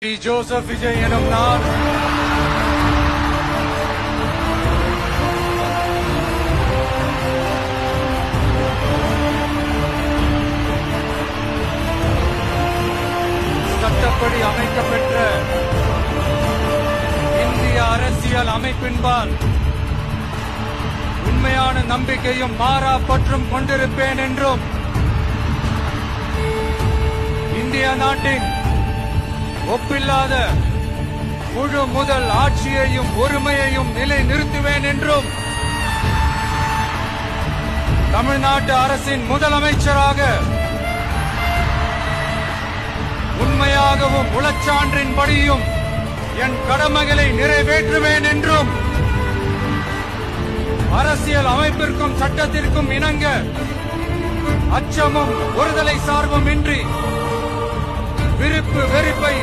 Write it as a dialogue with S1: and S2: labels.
S1: Joseph Vijay எனும் நான் சட்டப்படி அமைக்கப்பெற்ற இந்திய அரசியல் அமைப்பின்பால் உண்மையான நம்பிக்கையும் மாறா பற்றும் கொண்டிருப்பேன் என்றும் இந்திய நாட்டின் ஒப்பில்லாத முழு முதல் ஆட்சியையும் ஒருமையையும் நிலை நிறுத்துவேன் என்றும் தமிழ்நாட்டு அரசின் முதலமைச்சராக உண்மையாகவும் உளச்சான்றின்படியும் என் கடமைகளை நிறைவேற்றுவேன் என்றும் அரசியல் அமைப்பிற்கும் சட்டத்திற்கும் இணங்க அச்சமும் ஒருதலை சார்பும் இன்றி விருப்பு வெறுப்பை